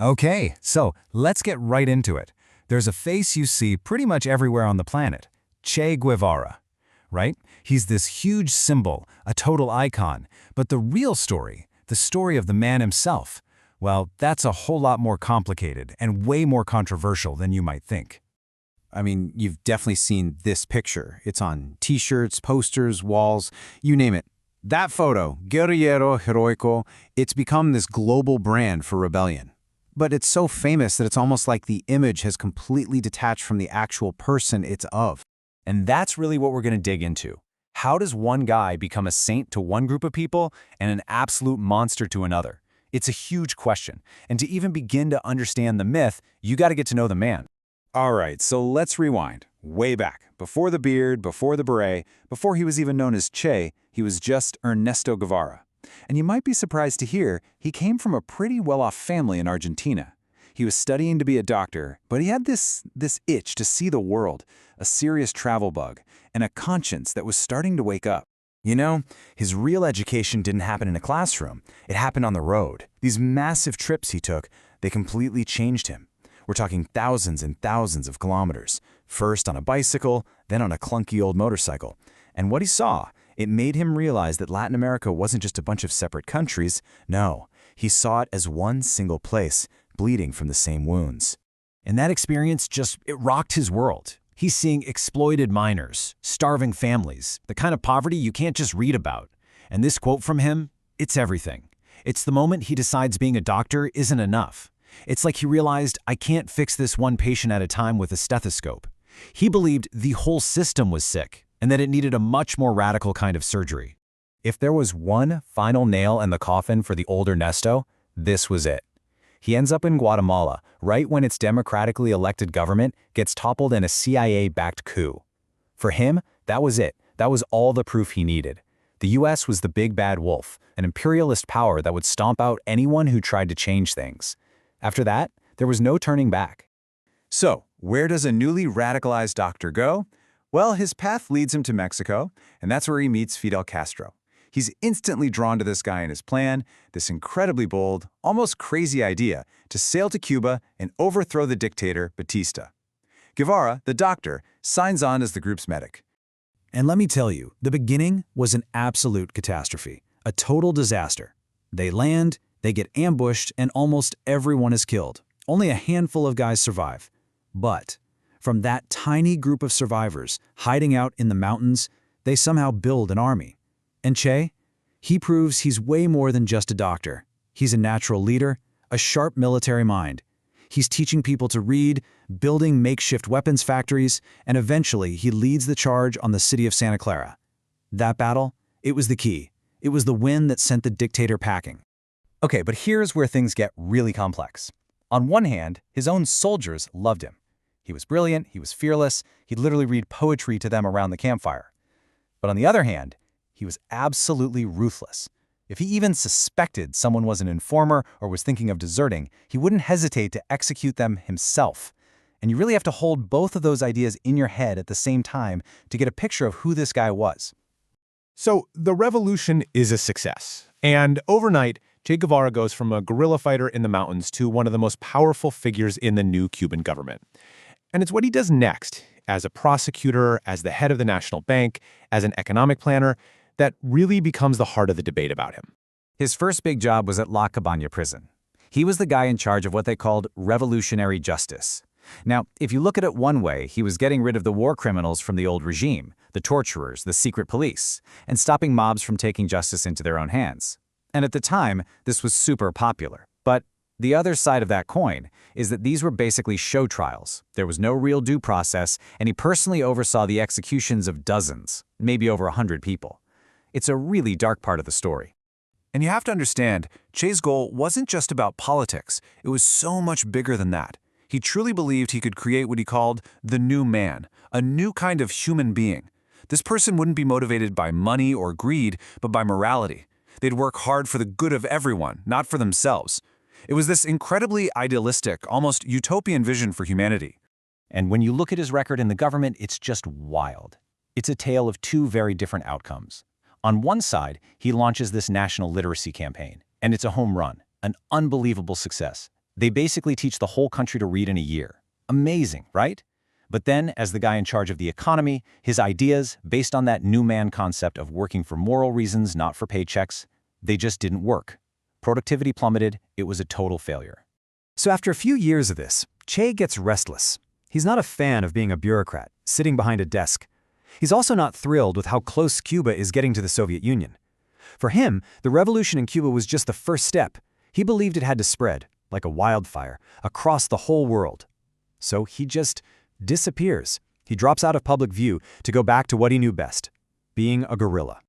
Okay, so let's get right into it. There's a face you see pretty much everywhere on the planet, Che Guevara, right? He's this huge symbol, a total icon, but the real story, the story of the man himself, well, that's a whole lot more complicated and way more controversial than you might think. I mean, you've definitely seen this picture. It's on t-shirts, posters, walls, you name it. That photo, Guerrillero Heroico, it's become this global brand for rebellion. But it's so famous that it's almost like the image has completely detached from the actual person it's of. And that's really what we're going to dig into. How does one guy become a saint to one group of people and an absolute monster to another? It's a huge question, and to even begin to understand the myth, you got to get to know the man. All right, so let's rewind. Way back, before the beard, before the beret, before he was even known as Che, he was just Ernesto Guevara. And you might be surprised to hear he came from a pretty well-off family in Argentina. He was studying to be a doctor, but he had this itch to see the world, a serious travel bug, and a conscience that was starting to wake up. You know, his real education didn't happen in a classroom. It happened on the road. These massive trips he took, they completely changed him. We're talking thousands and thousands of kilometers, first on a bicycle, then on a clunky old motorcycle. And what he saw, it made him realize that Latin America wasn't just a bunch of separate countries. No, he saw it as one single place, bleeding from the same wounds. And that experience it rocked his world. He's seeing exploited miners, starving families, the kind of poverty you can't just read about. And this quote from him, it's everything. It's the moment he decides being a doctor isn't enough. It's like he realized, I can't fix this one patient at a time with a stethoscope. He believed the whole system was sick, and that it needed a much more radical kind of surgery. If there was one final nail in the coffin for the old Ernesto, this was it. He ends up in Guatemala, right when its democratically elected government gets toppled in a CIA-backed coup. For him, that was it. That was all the proof he needed. The US was the big bad wolf, an imperialist power that would stomp out anyone who tried to change things. After that, there was no turning back. So, where does a newly radicalized doctor go? Well, his path leads him to Mexico, and that's where he meets Fidel Castro. He's instantly drawn to this guy and his plan, this incredibly bold, almost crazy idea to sail to Cuba and overthrow the dictator, Batista. Guevara, the doctor, signs on as the group's medic. And let me tell you, the beginning was an absolute catastrophe, a total disaster. They land, they get ambushed, and almost everyone is killed. Only a handful of guys survive. But from that tiny group of survivors hiding out in the mountains, they somehow build an army. And Che? He proves he's way more than just a doctor. He's a natural leader, a sharp military mind. He's teaching people to read, building makeshift weapons factories, and eventually he leads the charge on the city of Santa Clara. That battle, it was the key. It was the win that sent the dictator packing. Okay, but here's where things get really complex. On one hand, his own soldiers loved him. He was brilliant, he was fearless, he'd literally read poetry to them around the campfire. But on the other hand, he was absolutely ruthless. If he even suspected someone was an informer or was thinking of deserting, he wouldn't hesitate to execute them himself. And you really have to hold both of those ideas in your head at the same time to get a picture of who this guy was. So the revolution is a success. And overnight, Che Guevara goes from a guerrilla fighter in the mountains to one of the most powerful figures in the new Cuban government. And it's what he does next, as a prosecutor, as the head of the national bank, as an economic planner, that really becomes the heart of the debate about him. His first big job was at La Cabaña prison. He was the guy in charge of what they called revolutionary justice. Now, if you look at it one way, he was getting rid of the war criminals from the old regime, the torturers, the secret police, and stopping mobs from taking justice into their own hands. And at the time, this was super popular. But the other side of that coin is that these were basically show trials. There was no real due process, and he personally oversaw the executions of dozens, maybe over 100 people. It's a really dark part of the story. And you have to understand, Che's goal wasn't just about politics. It was so much bigger than that. He truly believed he could create what he called the new man, a new kind of human being. This person wouldn't be motivated by money or greed, but by morality. They'd work hard for the good of everyone, not for themselves. It was this incredibly idealistic, almost utopian vision for humanity. And when you look at his record in the government, it's just wild. It's a tale of two very different outcomes. On one side, he launches this national literacy campaign, and it's a home run, an unbelievable success. They basically teach the whole country to read in a year. Amazing, right? But then, as the guy in charge of the economy, his ideas, based on that new man concept of working for moral reasons, not for paychecks, they just didn't work. Productivity plummeted. It was a total failure. So after a few years of this, Che gets restless. He's not a fan of being a bureaucrat, sitting behind a desk. He's also not thrilled with how close Cuba is getting to the Soviet Union. For him, the revolution in Cuba was just the first step. He believed it had to spread, like a wildfire, across the whole world. So he just disappears. He drops out of public view to go back to what he knew best, being a guerrilla.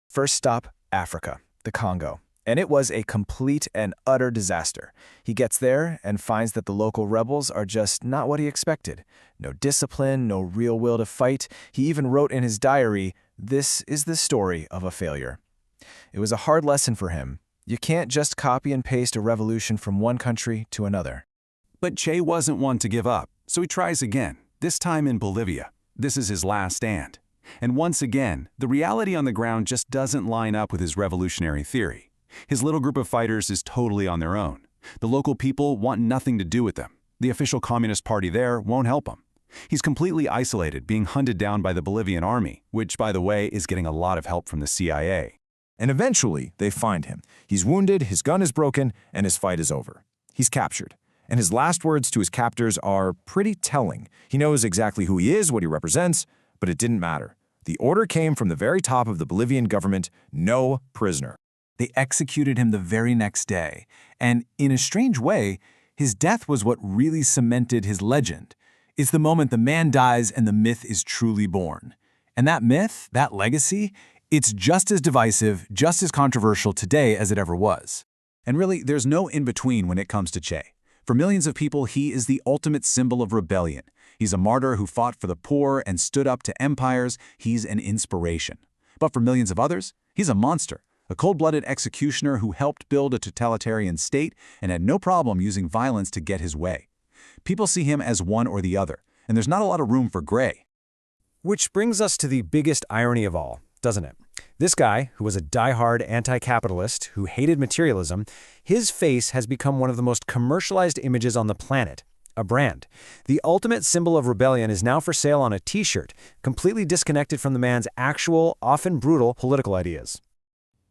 First stop, Africa, the Congo. And it was a complete and utter disaster. He gets there and finds that the local rebels are just not what he expected. No discipline, no real will to fight. He even wrote in his diary, "This is the story of a failure." It was a hard lesson for him. You can't just copy and paste a revolution from one country to another. But Che wasn't one to give up, so he tries again, this time in Bolivia. This is his last stand. And once again, the reality on the ground just doesn't line up with his revolutionary theory. His little group of fighters is totally on their own. The local people want nothing to do with them. The official Communist Party there won't help him. He's completely isolated, being hunted down by the Bolivian army, which, by the way, is getting a lot of help from the CIA. And eventually, they find him. He's wounded, his gun is broken, and his fight is over. He's captured. And his last words to his captors are pretty telling. He knows exactly who he is, what he represents, but it didn't matter. The order came from the very top of the Bolivian government: no prisoner. They executed him the very next day, and in a strange way, his death was what really cemented his legend. It's the moment the man dies and the myth is truly born. And that myth, that legacy, it's just as divisive, just as controversial today as it ever was. And really, there's no in-between when it comes to Che. For millions of people, he is the ultimate symbol of rebellion. He's a martyr who fought for the poor and stood up to empires. He's an inspiration. But for millions of others, he's a monster. A cold-blooded executioner who helped build a totalitarian state and had no problem using violence to get his way. People see him as one or the other, and there's not a lot of room for gray. Which brings us to the biggest irony of all, doesn't it? This guy, who was a die-hard anti-capitalist, who hated materialism, his face has become one of the most commercialized images on the planet, a brand. The ultimate symbol of rebellion is now for sale on a t-shirt, completely disconnected from the man's actual, often brutal, political ideas.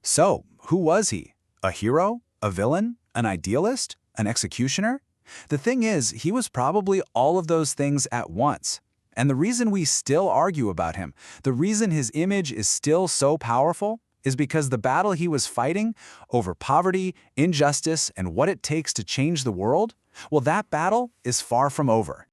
So, who was he? A hero? A villain? An idealist? An executioner? The thing is, he was probably all of those things at once. And the reason we still argue about him, the reason his image is still so powerful, is because the battle he was fighting over poverty, injustice, and what it takes to change the world, well, that battle is far from over.